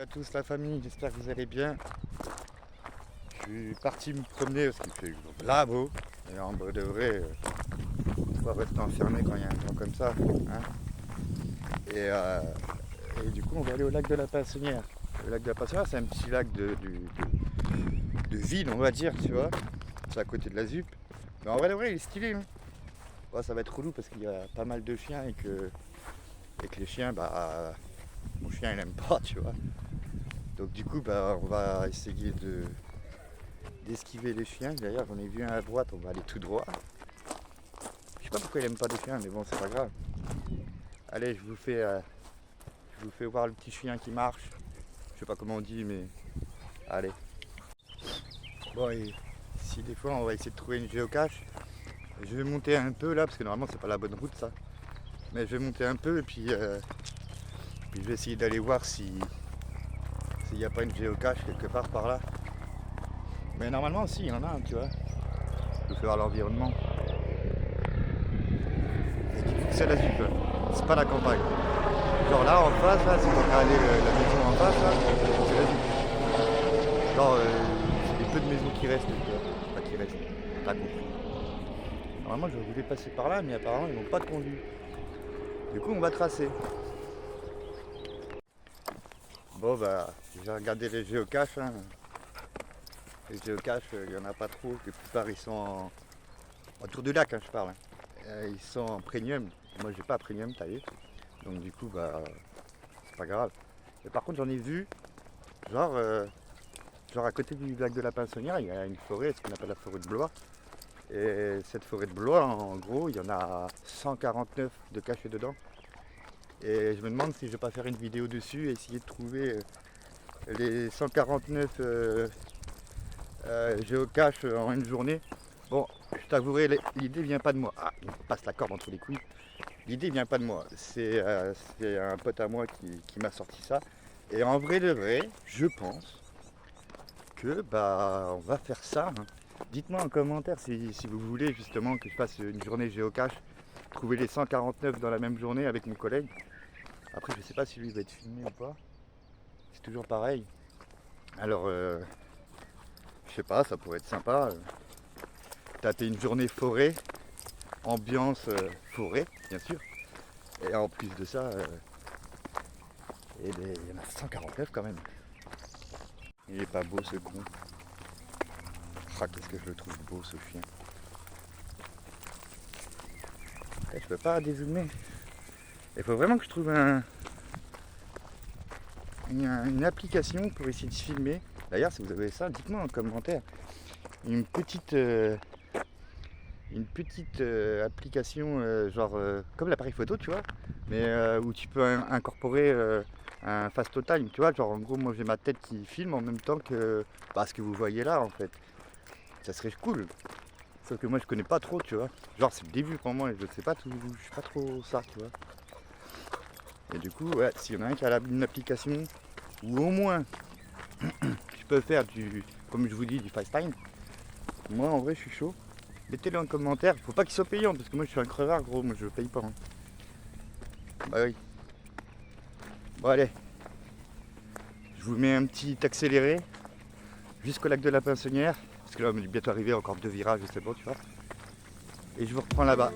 à tous la famille, j'espère que vous allez bien. Je suis parti me promener parce qu'il fait là beau. Et en bas de vrai, faut pas rester enfermé quand il y a un temps comme ça. Hein. Et, euh, et du coup on va aller au lac de la Pinsonnière. Le lac de la Pinsonnière c'est un petit lac de ville on va dire, tu vois. C'est à côté de la ZUP. Mais en vrai de vrai il est stylé. Hein. Bon, ça va être relou parce qu'il y a pas mal de chiens et que les chiens, bah mon chien il aime pas, tu vois. Donc du coup bah on va essayer d'esquiver les chiens. D'ailleurs j'en ai vu un à droite, on va aller tout droit. Je sais pas pourquoi il aime pas les chiens, mais bon c'est pas grave. Allez je vous fais voir le petit chien qui marche. Je sais pas comment on dit mais allez. Bon et si des fois on va essayer de trouver une géocache. Je vais monter un peu là parce que normalement c'est pas la bonne route ça. Mais je vais monter un peu et puis je vais essayer d'aller voir s'il n'y a pas une géocache quelque part par là. Mais normalement aussi il y en a un, tu vois. Je vais voir l'environnement. Et du coup c'est la ZUP, c'est pas la campagne. Genre là en face, là, si on regarde la maison en face, là, c'est la ZUP. Genre c'est les peu de maisons qui restent, tu vois. Pas qui restent, t'as compris. Normalement je voulais passer par là mais apparemment ils m'ont pas conduit. Du coup on va tracer. Bon bah j'ai regardé les géocaches. Hein. Les géocaches, il n'y en a pas trop. La plupart ils sont autour du lac, hein, je parle. Hein. Ils sont en premium. Moi j'ai pas premium, t'as vu. Donc du coup bah c'est pas grave. Mais par contre j'en ai vu, genre, genre à côté du lac de la Pinsonnière, il y a une forêt, ce qu'on appelle la forêt de Blois. Et cette forêt de Blois, en gros, il y en a 149 de cachés dedans. Et je me demande si je vais pas faire une vidéo dessus et essayer de trouver les 149 géocaches en une journée. Bon, je t'avouerai, l'idée vient pas de moi. Ah, il me passe la corde entre les couilles. L'idée vient pas de moi. C'est un pote à moi qui m'a sorti ça. Et en vrai de vrai, je pense que bah on va faire ça. Hein. Dites-moi en commentaire si vous voulez justement que je fasse une journée géocache, trouver les 149 dans la même journée avec mon collègue. Après je sais pas si lui va être filmé ou pas. C'est toujours pareil. Alors je sais pas, ça pourrait être sympa. Taper une journée forêt, ambiance forêt bien sûr. Et en plus de ça, il y en a 149 quand même. Il est pas beau ce con. Ah, qu'est-ce que je le trouve beau ce chien. Je peux pas dézoomer. Il faut vraiment que je trouve une application pour essayer de filmer. D'ailleurs, si vous avez ça, dites-moi en commentaire. Une petite application genre comme l'appareil photo, tu vois, mais où tu peux incorporer un fast time, tu vois, genre en gros moi j'ai ma tête qui filme en même temps que ce que vous voyez là en fait. Ça serait cool. Sauf que moi je connais pas trop, tu vois. Genre c'est le début pour moi et je sais pas tout, je suis pas trop ça, tu vois. Et du coup, ouais, s'il y en a un qui a une application ou au moins tu peux faire comme je vous dis, du FaceTime, moi en vrai je suis chaud. Mettez-le en commentaire, faut pas qu'il soit payant parce que moi je suis un crevard gros, moi je paye pas. Hein. Bah oui. Bon allez, je vous mets un petit accéléré jusqu'au lac de la Pinsonnière, parce que là on est bientôt arrivé, encore 2 virages et c'est bon tu vois. Et je vous reprends là-bas.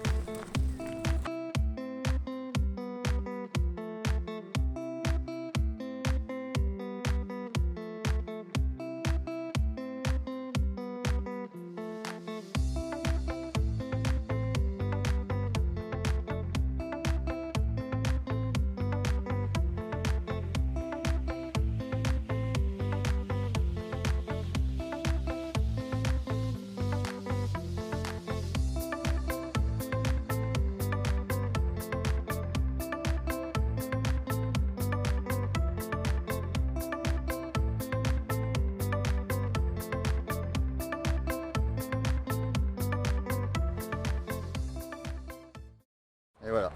Et voilà.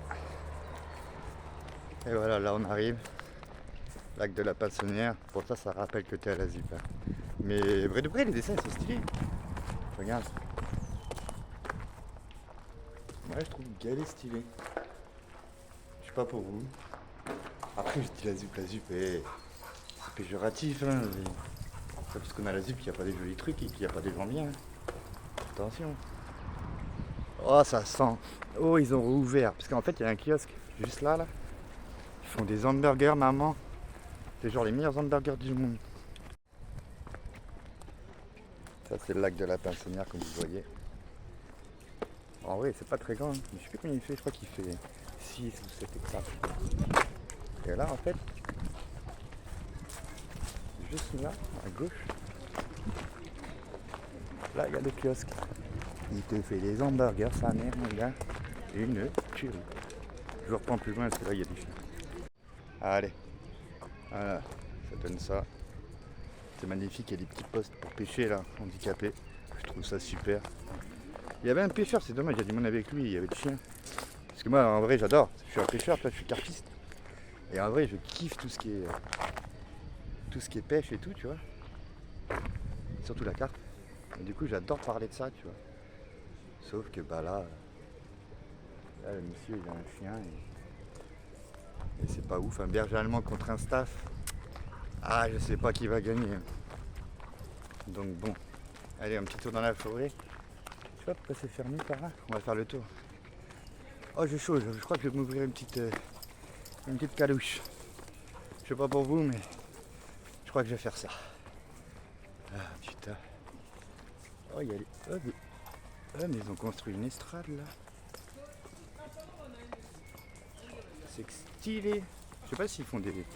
Et voilà, là on arrive. Lac de la Pinsonnière. Pour ça rappelle que t'es à la ZUP. Hein. Mais vrai de vrai, les dessins ils sont stylés. Regarde. Ouais, je trouve qu'elle est stylée. Je sais pas pour vous. Après, je dis la ZUP et péjoratif, hein. C'est pas parce qu'on a la ZUP qu'il n'y a pas des jolis trucs et qu'il n'y a pas des gens bien. Attention. Oh, ça sent. Oh, ils ont rouvert. Parce qu'en fait, il y a un kiosque juste là, là. Ils font des hamburgers, maman. C'est genre les meilleurs hamburgers du monde. Ça, c'est le lac de la Pinsonnière, comme vous voyez. En vrai, c'est pas très grand. Hein. Je sais plus combien il fait. Je crois qu'il fait 6 ou 7 hectares. Et là, en fait, juste là, à gauche, là, il y a le kiosque. Il te fait des hamburgers, sa mère, mon gars. Une tuerie. Je vous reprends plus loin parce que là, il y a des chiens. Allez. Voilà, ça donne ça. C'est magnifique, il y a des petits postes pour pêcher là, handicapés. Je trouve ça super. Il y avait un pêcheur, c'est dommage, il y a du monde avec lui, il y avait des chiens. Parce que moi, en vrai, j'adore. Je suis un pêcheur, toi, je suis carpiste. Et en vrai, je kiffe tout ce qui est pêche et tout, tu vois. Surtout la carpe. Et du coup, j'adore parler de ça, tu vois. Sauf que bah là le monsieur, il a un chien et c'est pas ouf. Un berger allemand contre un staff. Ah, je sais pas qui va gagner. Donc bon, allez, un petit tour dans la forêt. Je sais pas pourquoi c'est fermé par là. On va faire le tour. Oh, j'ai chaud. Je crois que je vais m'ouvrir une petite calouche. Je sais pas pour vous, mais je crois que je vais faire ça. Ah putain. Oh, il y a les. Oh, mais ils ont construit une estrade là. C'est stylé. Je sais pas s'ils font des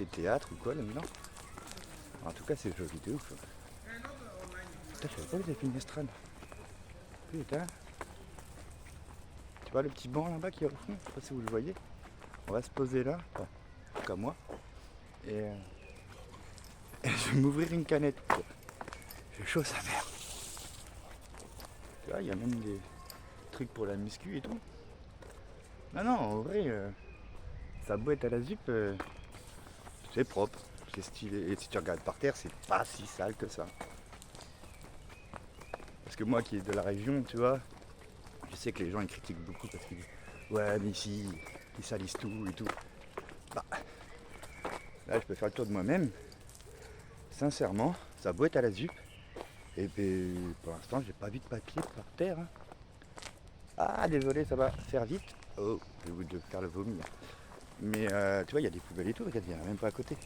théâtres ou quoi là-dedans. En tout cas, c'est joli de ouf. Putain, je savais pas que vous avez fait une estrade. Putain. Tu vois le petit banc là-bas qui est au fond? Je sais pas si vous le voyez. On va se poser là, enfin, comme moi. Et je vais m'ouvrir une canette. J'ai chaud sa mère. Tu vois, il y a même des trucs pour la muscu et tout. Non, en vrai, sa boîte à la ZUP, c'est propre, c'est stylé. Et si tu regardes par terre, c'est pas si sale que ça. Parce que moi qui est de la région, tu vois, je sais que les gens ils critiquent beaucoup parce qu'ils disent ouais mais ici ils salissent tout et tout. Bah là je peux faire le tour de moi-même. Sincèrement, sa boîte à la ZUP. Et puis pour l'instant j'ai pas vu de papier par terre. Hein. Ah désolé, ça va faire vite. Oh, je vais vous faire le vomir. Mais tu vois, il y a des poubelles et tout, regarde, il n'y en a même pas à côté.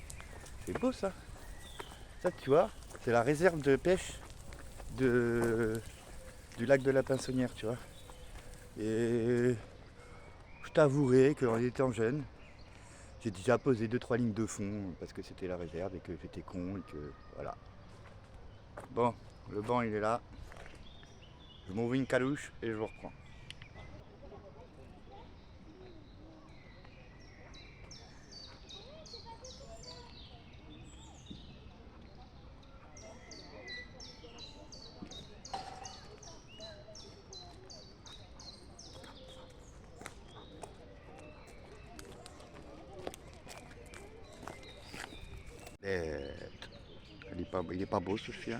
C'est beau ça. Ça tu vois, c'est la réserve de pêche du lac de la Pinsonnière, tu vois. Et je t'avouerai qu'en étant jeune, j'ai déjà posé 2-3 lignes de fond parce que c'était la réserve et que j'étais con et que voilà. Bon, le banc il est là. Je m'ouvre une calouche et je vous reprends. Il est pas beau ce chien.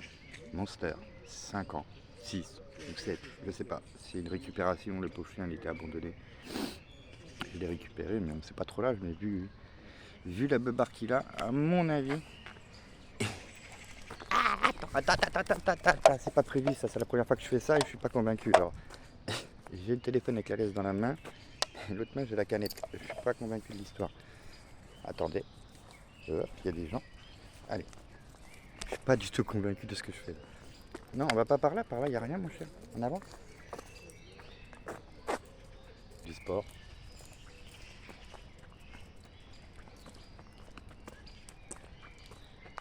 Monster, 5 ans, 6 ou 7, je sais pas. C'est une récupération, le pauvre chien il était abandonné. Je l'ai récupéré, mais on ne sait pas trop l'âge, mais vu la beubare qu'il a, à mon avis. Attends, c'est pas prévu ça, c'est la première fois que je fais ça et je suis pas convaincu. Alors, j'ai le téléphone avec la laisse dans la main, et l'autre main j'ai la canette. Je suis pas convaincu de l'histoire. Attendez, il y a des gens. Allez. Je suis pas du tout convaincu de ce que je fais. Non, on va pas par là il n'y a rien mon cher. En avant. Du sport.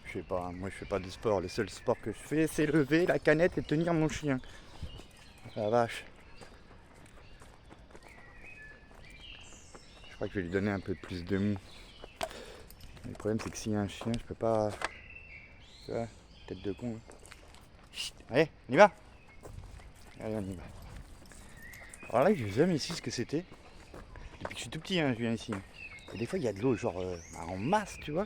Je sais pas, moi je fais pas de sport. Le seul sport que je fais c'est lever la canette et tenir mon chien. La vache. Je crois que je vais lui donner un peu plus de mou. Le problème c'est que s'il y a un chien, je peux pas. Tu vois, tête de con. Chut, allez, on y va. Allez, on y va. Alors là, j'ai jamais su ce que c'était. Depuis que je suis tout petit, hein, je viens ici. Et des fois, il y a de l'eau, genre en masse, tu vois.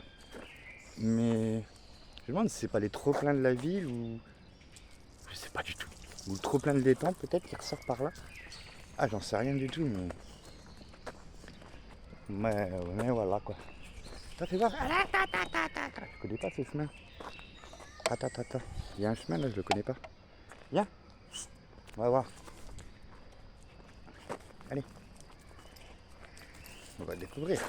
Mais je me demande si c'est pas les trop pleins de la ville ou. Je sais pas du tout. Ou le trop plein de l'étang, peut-être, qui ressort par là. Ah, j'en sais rien du tout, mais. Mais voilà quoi. Ça fait voir. Je connais pas ce chemin. Attends. Il y a un chemin là, je le connais pas. Viens. On va voir. Allez. On va le découvrir.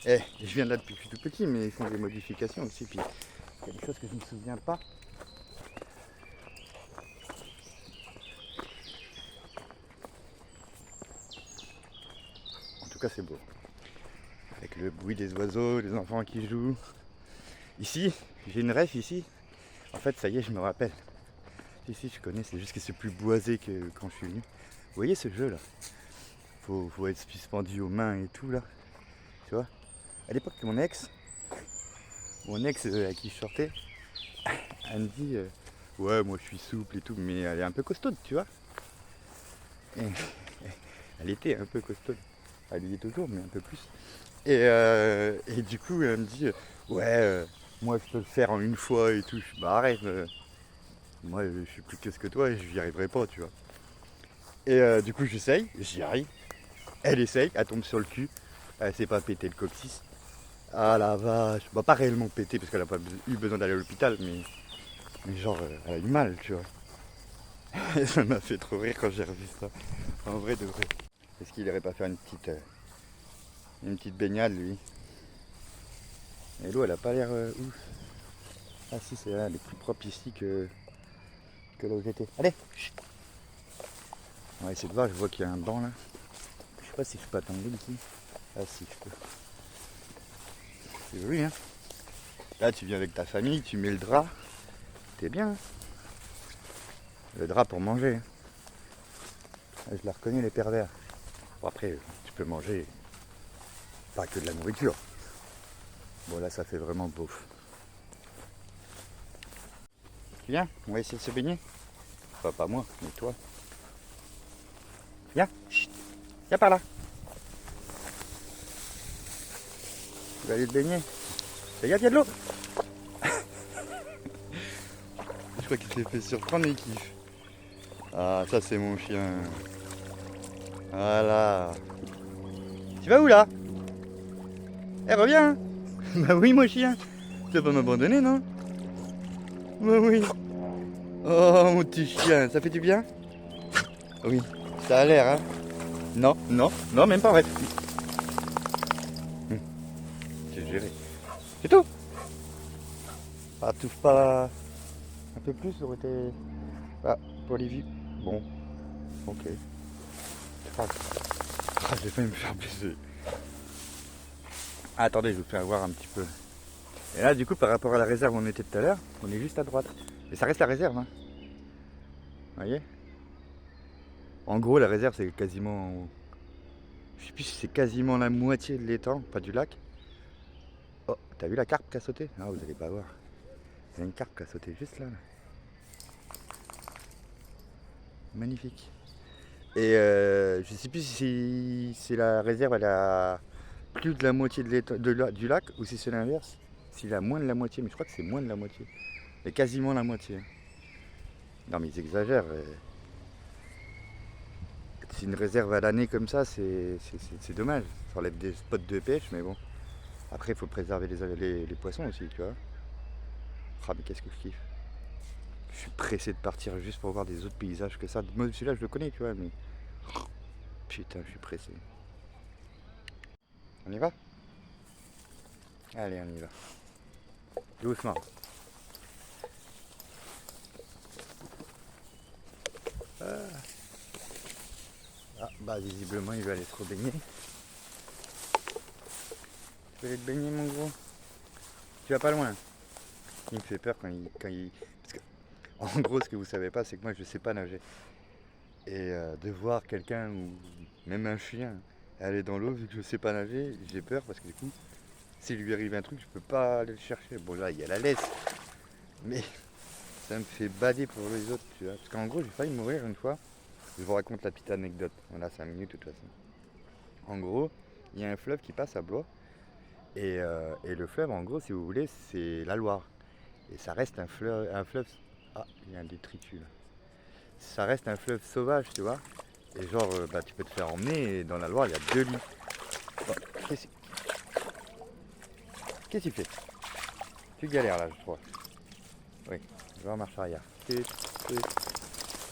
Je viens de là depuis que je suis tout petit, mais ils font des modifications aussi. Puis il y a des choses que je ne me souviens pas. En tout cas, c'est beau. Avec le bruit des oiseaux, les enfants qui jouent. Ici, j'ai une ref ici. En fait, ça y est, je me rappelle. Ici, je connais, c'est juste que c'est plus boisé que quand je suis venu. Vous voyez ce jeu là? Faut être suspendu aux mains et tout là. Tu vois? À l'époque, mon ex à qui je sortais, elle me dit ouais, moi je suis souple et tout, mais elle est un peu costaude, tu vois. Et elle était un peu costaude. Elle y est toujours, mais un peu plus. Et du coup, elle me dit ouais, moi je peux le faire en une fois et tout. Je suis bah arrête, moi je suis plus que toi et je n'y arriverai pas, tu vois. Et du coup, j'essaye, j'y arrive. Elle essaye, elle tombe sur le cul. Elle s'est pas pété le coccyx. Ah la vache. Bah pas réellement pété parce qu'elle a pas eu besoin d'aller à l'hôpital, mais genre elle a eu mal, tu vois. Et ça m'a fait trop rire quand j'ai revu ça. En vrai de vrai. Est-ce qu'il irait pas faire une petite baignade lui? Et l'eau elle a pas l'air ouf. Ah si, c'est là, elle est plus propre ici que là où j'étais. Allez. On va essayer de voir, je vois qu'il y a un banc là. Je sais pas si je peux attendre ici. Ah si, je peux. C'est joli, hein. Là tu viens avec ta famille, tu mets le drap. T'es bien, hein. Le drap pour manger. Je la reconnais, les pervers. Bon après, tu peux manger pas que de la nourriture. Bon là ça fait vraiment beauf. Tu viens, on va essayer de se baigner. Enfin pas moi, mais toi. Viens, chut, viens par là. Tu vas aller te baigner. Regarde, il y a de l'eau. Je crois qu'il s'est fait surprendre et kiffe. Ah ça c'est mon chien. Voilà. Tu vas où là? Reviens. Bah oui mon chien. Tu vas pas m'abandonner, non? Bah oui. Oh mon petit chien, ça fait du bien? Oui, ça a l'air, hein? Non, même pas en vrai. C'est géré. C'est tout. Ah, touche pas un peu plus, ça aurait été... Ah, pour les vues. Bon, ok. Ah, j'ai failli me faire baiser. Ah, attendez, je vous fais voir un petit peu. Et là, du coup, par rapport à la réserve où on était tout à l'heure, on est juste à droite. Et ça reste la réserve, hein. Vous voyez? En gros, la réserve, c'est quasiment... Je sais plus si c'est quasiment la moitié de l'étang, pas du lac. Oh, t'as vu la carpe qui a sauté? Ah, vous allez pas voir. Il y a une carpe qui a sauté juste là. Magnifique. Et je sais plus si c'est la réserve, elle a plus de la moitié du lac ou si c'est l'inverse. S'il a moins de la moitié, mais je crois que c'est moins de la moitié. Mais quasiment la moitié. Non mais ils exagèrent. C'est une réserve à l'année comme ça, c'est dommage. Ça enlève des spots de pêche, mais bon. Après, il faut préserver les poissons aussi, tu vois. Ah, mais qu'est-ce que je kiffe. Je suis pressé de partir juste pour voir des autres paysages que ça. Moi, celui-là, je le connais, tu vois, mais... Putain, je suis pressé. On y va? Allez, on y va. Doucement. Ah, bah visiblement, il va aller trop baigner. Tu veux aller te baigner, mon gros? Tu vas pas loin. Il me fait peur quand il... Parce que, en gros, ce que vous savez pas, c'est que moi, je sais pas nager. Et de voir quelqu'un, ou même un chien, aller dans l'eau, vu que je sais pas nager, j'ai peur parce que du coup, s'il lui arrive un truc, je peux pas aller le chercher. Bon, là, il y a la laisse. Mais ça me fait bader pour les autres, tu vois. Parce qu'en gros, j'ai failli mourir une fois. Je vous raconte la petite anecdote. On a 5 minutes de toute façon. En gros, il y a un fleuve qui passe à Blois. Et le fleuve, en gros, si vous voulez, c'est la Loire. Et ça reste un fleuve... Ah, il y a un détritus là. Ça reste un fleuve sauvage, tu vois. Et genre, bah, tu peux te faire emmener. Et dans la Loire, il y a 2 lits. Bon, Qu'est-ce que tu fais? Tu galères là, je crois. Oui, je vais en marche arrière.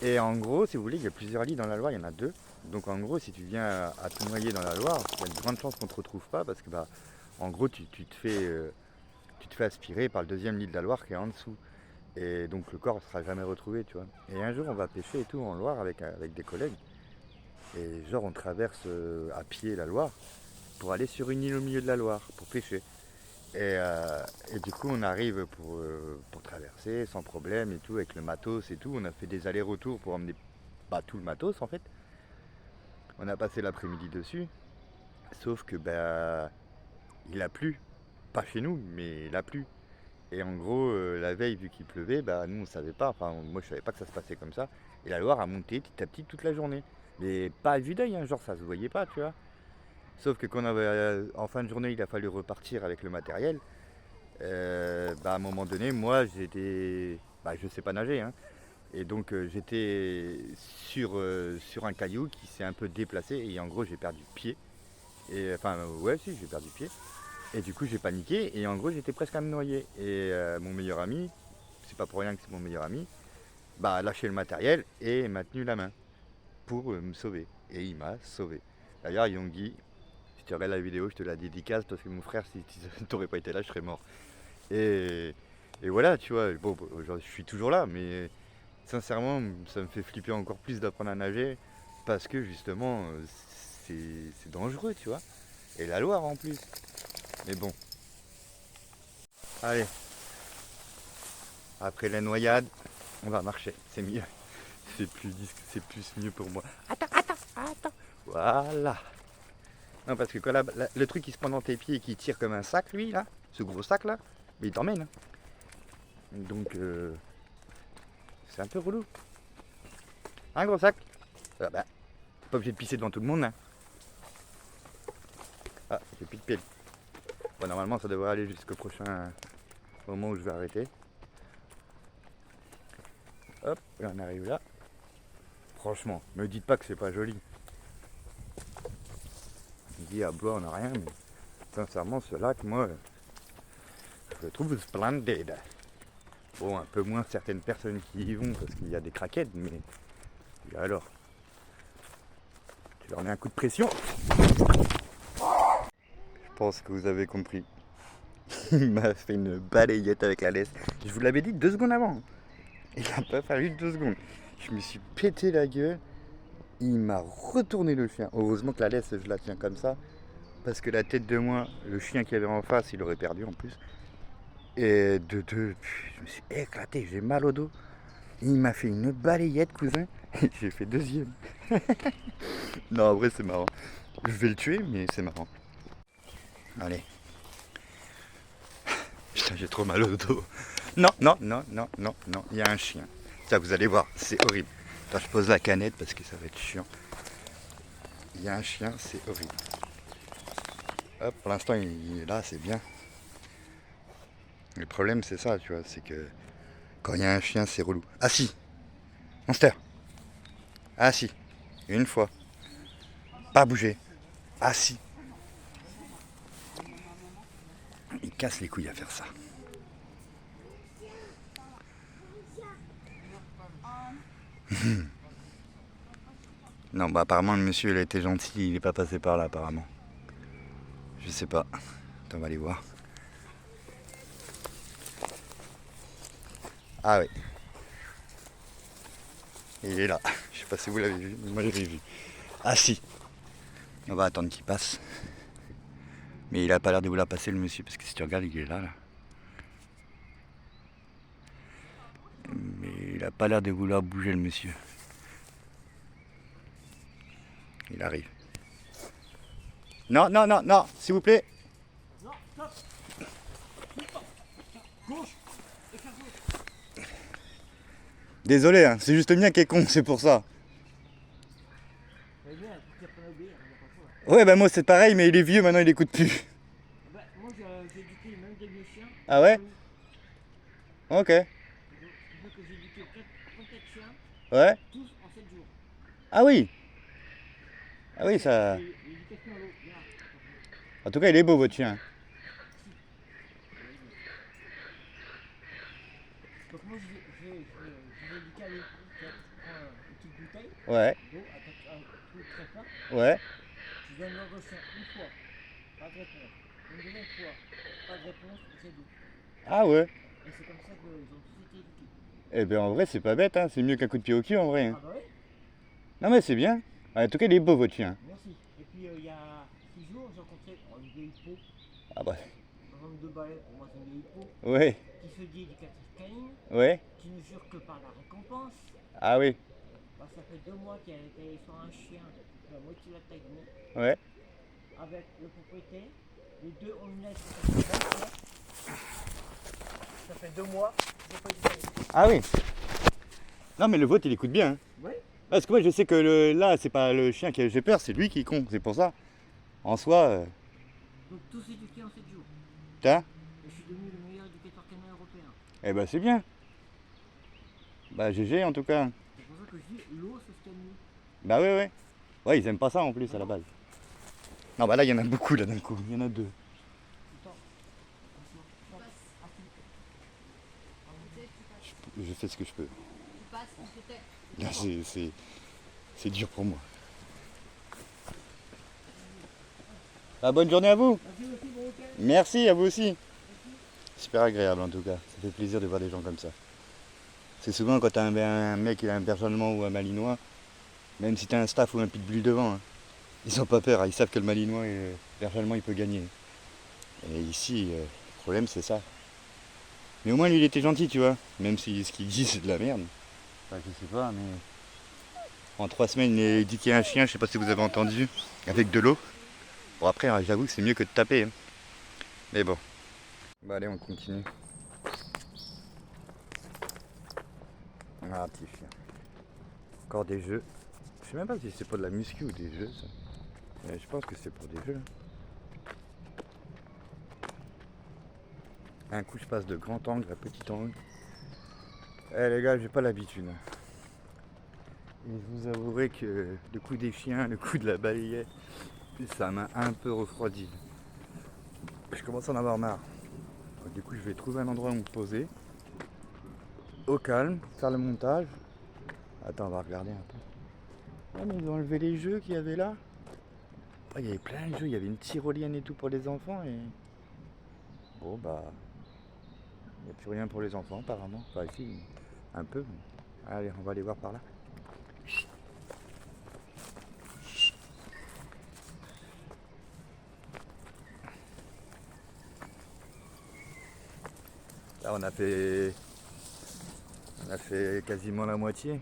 Et en gros, si vous voulez, il y a plusieurs lits dans la Loire, il y en a deux. Donc en gros, si tu viens à te noyer dans la Loire, il y a de grandes chances qu'on ne te retrouve pas parce que en gros, tu te fais aspirer par le deuxième lit de la Loire qui est en dessous. Et donc le corps ne sera jamais retrouvé, tu vois. Et un jour, on va pêcher et tout en Loire avec des collègues. Et genre, on traverse à pied la Loire pour aller sur une île au milieu de la Loire pour pêcher. Et du coup, on arrive pour traverser sans problème et tout, avec le matos et tout. On a fait des allers-retours pour emmener tout le matos en fait. On a passé l'après-midi dessus. Sauf que il a plu. Pas chez nous, mais il a plu. Et en gros, la veille, vu qu'il pleuvait, nous on savait pas. Enfin, moi je savais pas que ça se passait comme ça. Et la Loire a monté petit à petit toute la journée. Mais pas à vue d'œil, hein, genre ça se voyait pas, tu vois. Sauf que quand en fin de journée, il a fallu repartir avec le matériel. À un moment donné, moi j'étais, je sais pas nager, hein, et donc j'étais sur un caillou qui s'est un peu déplacé et en gros j'ai perdu pied. Et enfin ouais si j'ai perdu pied. Et du coup j'ai paniqué et en gros j'étais presque à me noyer. Et mon meilleur ami, c'est pas pour rien que c'est mon meilleur ami, a lâché le matériel et m'a tenu la main pour me sauver. Et il m'a sauvé. D'ailleurs Yonggi, si tu regardes la vidéo, je te la dédicace parce que mon frère, si tu n'aurais pas été là, je serais mort. Et voilà, tu vois, bon, je suis toujours là, mais sincèrement, ça me fait flipper encore plus d'apprendre à nager parce que justement, c'est dangereux, tu vois. Et la Loire en plus. Mais bon. Allez. Après la noyade, on va marcher. C'est mieux. C'est plus mieux pour moi. Attends. Voilà. Non, parce que quand le truc qui se prend dans tes pieds et qui tire comme un sac, lui, là, ce gros sac là, mais il t'emmène. Donc, c'est un peu relou. Un gros sac. T'es pas obligé de pisser devant tout le monde. Hein. Ah, j'ai plus de pied. Bon, normalement, ça devrait aller jusqu'au prochain moment où je vais arrêter. Hop, et on arrive là. Franchement, me dites pas que c'est pas joli. On dit à Blois, on n'a rien, mais sincèrement, ce lac, moi, je le trouve splendide. Bon, un peu moins certaines personnes qui y vont parce qu'il y a des craquettes, mais et alors, tu leur mets un coup de pression. Je pense que vous avez compris. Il m'a fait une balayette avec la laisse. Je vous l'avais dit 2 secondes avant. Il n'a pas fallu 2 secondes. Je me suis pété la gueule. Il m'a retourné le chien. Heureusement que la laisse, je la tiens comme ça. Parce que la tête de moi, le chien qui avait en face, il aurait perdu en plus. Et je me suis éclaté, j'ai mal au dos. Il m'a fait une balayette, cousin. Et j'ai fait 2e. Non, en vrai, c'est marrant. Je vais le tuer, mais c'est marrant. Allez. Putain, j'ai trop mal au dos. Non. Il y a un chien. Ça, vous allez voir, c'est horrible. Là, je pose la canette parce que ça va être chiant. Il y a un chien, c'est horrible. Hop, pour l'instant, il est là, c'est bien. Le problème, c'est ça, tu vois, c'est que quand il y a un chien, c'est relou. Ah si, Monster. Ah si, une fois. Pas bouger. Ah si. Il casse les couilles à faire ça. Non, apparemment le monsieur il a été gentil, il n'est pas passé par là apparemment. Je sais pas. Attends, on va aller voir. Ah oui. Il est là. Je sais pas si vous l'avez vu, mais moi je l'ai vu. Ah si. On va attendre qu'il passe. Mais il a pas l'air de vouloir passer le monsieur, parce que si tu regardes, il est là. Mais il a pas l'air de vouloir bouger le monsieur. Il arrive. Non, s'il vous plaît. Non, stop. Gauche. Désolé, hein, c'est juste le mien qui est con, c'est pour ça. Ouais, moi c'est pareil, mais il est vieux, maintenant il écoute plus. Moi j'ai éduqué même des vieux chiens. Ah ouais? Ok. J'ai éduqué 4 chiens. Ouais. Tous en 7 jours. Ah oui. Ah oui, ça. En tout cas, il est beau votre chien. Donc moi je vais éduquer à l'eau. Tu prends une petite bouteille Ouais, d'eau avec un truc très fin. ouais. Tu donnes l'ordre au chien une fois, pas de réponse. Une deuxième fois, pas de réponse, j'éduque. Ah ouais. Et c'est comme ça qu'ils ont tous été éduqués. Eh ben en vrai, c'est pas bête, hein. C'est mieux qu'un coup de pied au cul en vrai, hein. Ah bah oui, Non mais c'est bien. En tout cas, il est beau votre chien. merci. Et puis il y a 6 jours, j'ai rencontré une vieille peau, Ah bah, un homme de balai, pour moi c'est une vieille peau, ouais, qui se dit éducatrice canine, ouais. qui ne jure que par la récompense. Ah oui, Bah, ça fait 2 mois qu'elle était sur un chien de la moitié de la taille de nous, ouais. avec le propriétaire. Les deux ont une lettre, ça fait 20 mois. Ça fait 2 mois, j'ai pas éduqué. Ah oui. Non mais le vôtre, il écoute bien, hein. Oui. Parce que moi, je sais que là, c'est pas le chien que j'ai peur, c'est lui qui est con. C'est pour ça. En soi, Donc tous éduqués en 7 jours. t'as. Et je suis devenu le meilleur éducateur canin européen. Eh ben c'est bien. Bah GG en tout cas. C'est pour ça que je dis l'eau c'est ce qu'il y a de mieux. Bah ouais, ouais. Ouais, ils aiment pas ça en plus à la base. Non bah là, il y en a beaucoup là d'un coup. Il y en a deux. Attends. Je fais ce que je peux. Tu passes, tu te tais. Là, c'est dur pour moi. Ah, bonne journée à vous. Vas-y aussi, bon week-end. Merci à vous aussi. Super agréable en tout cas. Ça fait plaisir de voir des gens comme ça. C'est souvent quand t'as un mec, il a un berger allemand ou un malinois, même si t'as un staff ou un pitbull devant, hein, ils ont pas peur, hein, ils savent que le malinois et le berger allemand il peut gagner. Et ici, le problème c'est ça. Mais au moins lui il était gentil, tu vois, même si ce qu'il dit c'est de la merde. Enfin, je sais pas, mais en 3 semaines il a éduqué un chien, je sais pas si vous avez entendu, avec de l'eau. Bon après j'avoue que c'est mieux que de taper. Hein. Mais bon. Bah allez on continue. Ah petit chien. Encore des jeux. Je sais même pas si c'est pour de la muscu ou des jeux ça. Mais je pense que c'est pour des jeux. Un coup je passe de grand angle à petit angle. Eh les gars j'ai pas l'habitude. Et je vous avouerai que le coup des chiens, le coup de la balayette, ça m'a un peu refroidi. Je commence à en avoir marre. Donc, du coup je vais trouver un endroit où me poser. Au calme, faire le montage. Attends, on va regarder un peu. Ah mais ils ont enlevé les jeux qu'il y avait là. Oh, il y avait plein de jeux, il y avait une tyrolienne et tout pour les enfants et. Bon bah. Il n'y a plus rien pour les enfants apparemment. Enfin ici, un peu. Allez, on va aller voir par là. Là on a fait quasiment la moitié.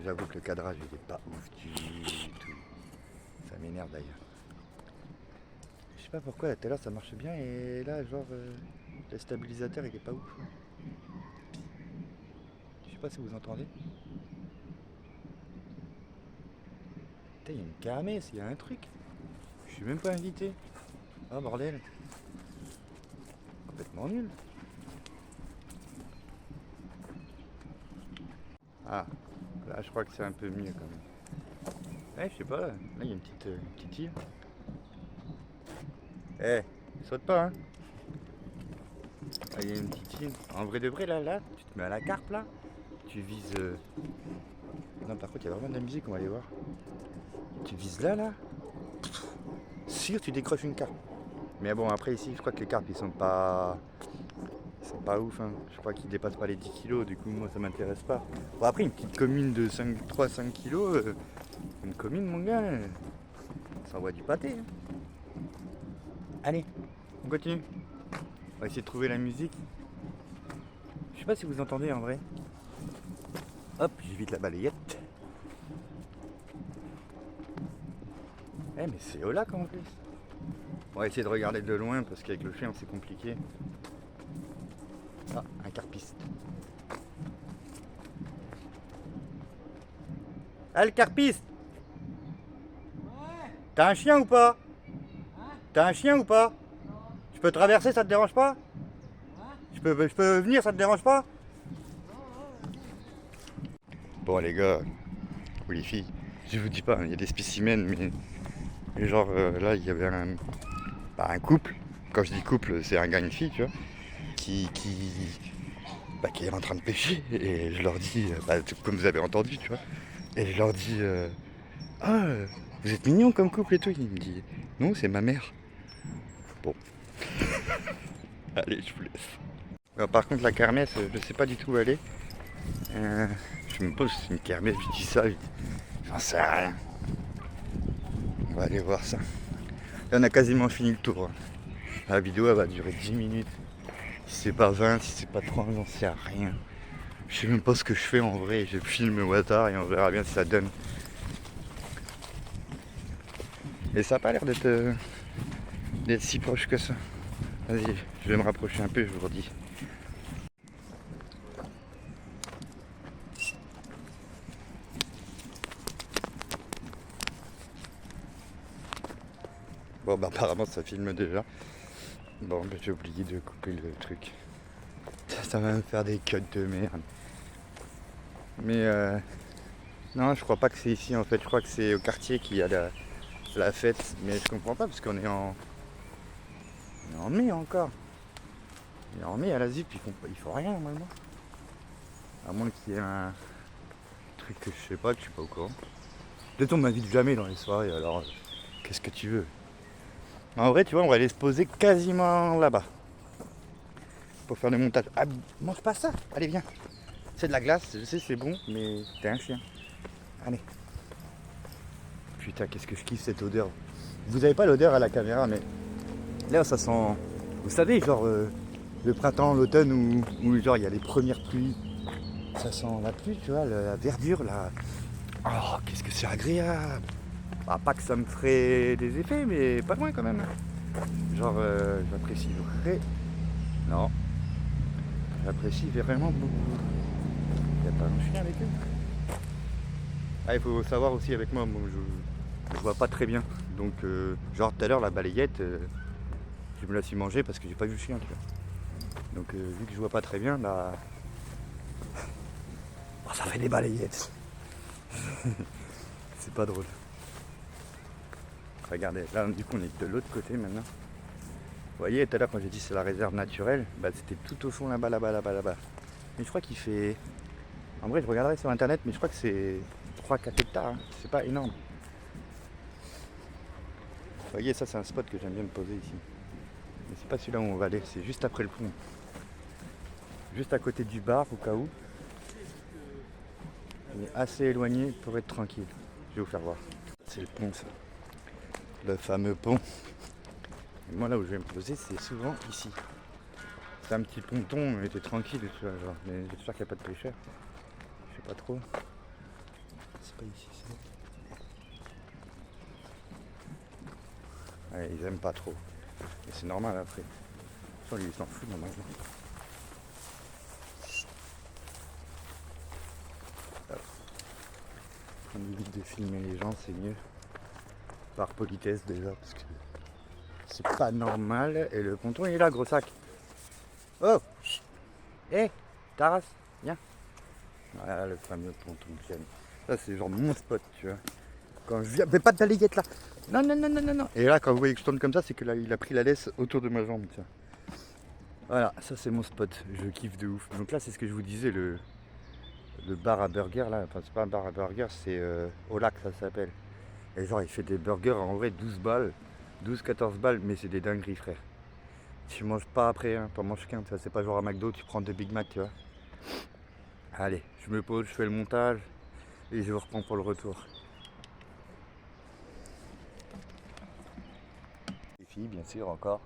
J'avoue que le cadrage il est pas ouf du tout. Ça m'énerve d'ailleurs. Je sais pas pourquoi tout à l'heure ça marche bien et là genre le stabilisateur il est pas ouf. Je sais pas si vous entendez. Putain il y a une kermesse, il y a un truc. Je suis même pas invité. Ah bordel. Complètement nul. Ah, là je crois que c'est un peu mieux quand même. Ouais, je sais pas, là il y a une petite île. Eh, saute pas hein. Là il y a une petite île. En vrai de vrai là, tu te mets à la carpe là. Tu vises. Non par contre il y a vraiment de la musique, on va aller voir. Tu vises là. Sûr tu décroches une carpe. Mais bon après ici je crois que les carpes ils sont pas ouf hein. Je crois qu'ils dépassent pas les 10 kilos, du coup moi ça m'intéresse pas. Bon après une petite commune de 3-5 kilos, une commune mon gars, ça envoie du pâté. Hein. Allez, on continue. On va essayer de trouver la musique. Je sais pas si vous entendez en vrai. Hop, j'évite la balayette. Eh mais c'est au lac en plus. On va essayer de regarder de loin parce qu'avec le chien c'est compliqué. Ah, un carpiste. Ah le carpiste. Ouais. T'as un chien ou pas? Hein? T'as un chien ou pas? Non. Je peux traverser, ça te dérange pas? Hein? Je peux venir, ça te dérange pas? Bon les gars, ou les filles, je vous dis pas, il y a des spécimens, mais genre là il y avait un couple. Quand je dis couple, c'est un gars et une fille, tu vois. qui est en train de pêcher. Et je leur dis, comme vous avez entendu, tu vois. Et je leur dis, ah, vous êtes mignons comme couple et tout. Il me dit, non, c'est ma mère. Bon. Allez, je vous laisse. Alors, par contre, la kermesse, je sais pas du tout où elle est. Je me pose, c'est une kermesse, je dis ça, j'en sais rien. On va aller voir ça. Là, on a quasiment fini le tour. La vidéo, elle va durer 10 minutes. Si c'est pas 20, si c'est pas 30, j'en sais rien. Je sais même pas ce que je fais en vrai. Je filme au hasard et on verra bien si ça donne. Et ça a pas l'air d'être si proche que ça. Vas-y, je vais me rapprocher un peu, je vous redis. Bon, bah apparemment ça filme déjà. Bon, bah j'ai oublié de couper le truc. Ça va me faire des cuts de merde. Mais non, je crois pas que c'est ici en fait. Je crois que c'est au quartier qu'il y a la fête. Mais je comprends pas parce qu'on est en mai encore. Et en mai à la ZIP, ils font rien normalement. À moins qu'il y ait un truc que je sais pas, que je suis pas au courant. Peut-être on m'invite jamais dans les soirées, alors qu'est-ce que tu veux? En vrai, tu vois, on va aller se poser quasiment là-bas. Pour faire le montage. Ah, mange pas ça. Allez, viens. C'est de la glace, je sais, c'est bon, mais t'es un chien. Allez. Putain, qu'est-ce que je kiffe cette odeur. Vous avez pas l'odeur à la caméra, mais là, ça sent... Vous savez, genre le printemps, l'automne, où genre il y a les premières pluies. Ça sent la pluie, tu vois, la verdure, là. Oh, qu'est-ce que c'est agréable. Bah, pas que ça me ferait des effets, mais pas loin quand même. Genre, j'apprécie vraiment... Non. J'apprécie vraiment beaucoup. Il n'y a pas un chien avec eux. Ah, il faut savoir aussi avec moi, je vois pas très bien. Donc, genre tout à l'heure, la balayette, je me la suis mangée parce que j'ai pas vu le chien. Tu vois. Donc, vu que je vois pas très bien, bah... Oh, ça fait des balayettes. C'est pas drôle. Regardez, là, du coup, on est de l'autre côté maintenant. Vous voyez, tout à l'heure, quand j'ai dit c'est la réserve naturelle, bah, c'était tout au fond là-bas, là-bas. Mais je crois qu'il fait... En vrai, je regarderai sur internet, mais je crois que c'est 3-4 hectares. Hein. C'est pas énorme. Vous voyez, ça, c'est un spot que j'aime bien me poser ici. Mais c'est pas celui-là où on va aller, c'est juste après le pont. Juste à côté du bar, au cas où. Il est assez éloigné pour être tranquille. Je vais vous faire voir. C'est le pont, ça. Le fameux pont. Et moi, là où je vais me poser, c'est souvent ici. C'est un petit ponton, mais t'es tranquille, tu vois, genre. Mais j'espère qu'il n'y a pas de pêcheurs. Je sais pas trop. C'est pas ici, c'est... Ouais, ils aiment pas trop. Mais c'est normal après. Lui, il s'en fout normalement. On évite de filmer les gens, c'est mieux. Par politesse déjà, parce que c'est pas normal. Et le ponton, il est là, gros sac. Oh! Hé! Taras, viens! Voilà le fameux ponton que j'aime. Ça, c'est genre mon spot, tu vois. Quand je viens, mais pas de balayette là! Non. Et là, quand vous voyez que je tourne comme ça, c'est que là, il a pris la laisse autour de ma jambe, tiens. Voilà, ça c'est mon spot, je kiffe de ouf. Donc là, c'est ce que je vous disais, le bar à burger là, enfin c'est pas un bar à burger, c'est au lac ça s'appelle. Et genre il fait des burgers en vrai 12 balles, 12-14 balles, mais c'est des dingueries frère. Tu manges pas après, hein, t'en manges qu'un, c'est pas genre à McDo, tu prends deux Big Mac, tu vois. Allez, je me pose, je fais le montage et je vous reprends pour le retour. Les filles, bien sûr, encore.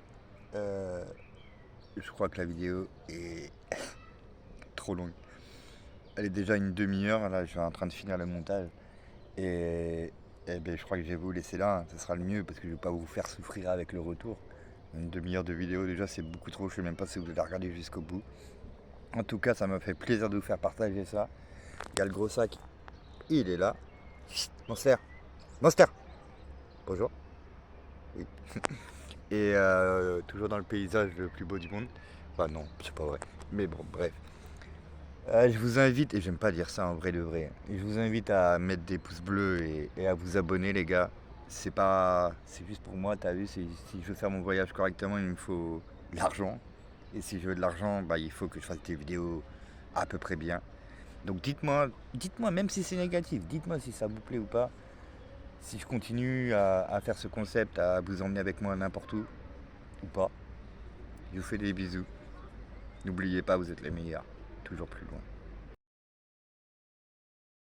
Je crois que la vidéo est trop longue. Elle est déjà une demi-heure, là je suis en train de finir le montage. Et ben, je crois que je vais vous laisser là, ce sera le mieux parce que je ne vais pas vous faire souffrir avec le retour. Une demi-heure de vidéo déjà c'est beaucoup trop, je ne sais même pas si vous allez regarder jusqu'au bout. En tout cas ça m'a fait plaisir de vous faire partager ça. Il y a le gros sac, il est là. Monster, bonjour. Oui. Et toujours dans le paysage le plus beau du monde. Enfin non, c'est pas vrai. Mais bon, bref. Je vous invite, et j'aime pas dire ça en vrai de vrai, je vous invite à mettre des pouces bleus et à vous abonner les gars. C'est pas, c'est juste pour moi, t'as vu, si je veux faire mon voyage correctement, il me faut de l'argent. Et si je veux de l'argent, bah, il faut que je fasse des vidéos à peu près bien. Donc dites-moi même si c'est négatif, dites-moi si ça vous plaît ou pas. Si je continue à faire ce concept, à vous emmener avec moi n'importe où ou pas. Je vous fais des bisous. N'oubliez pas, vous êtes les meilleurs. Toujours plus loin.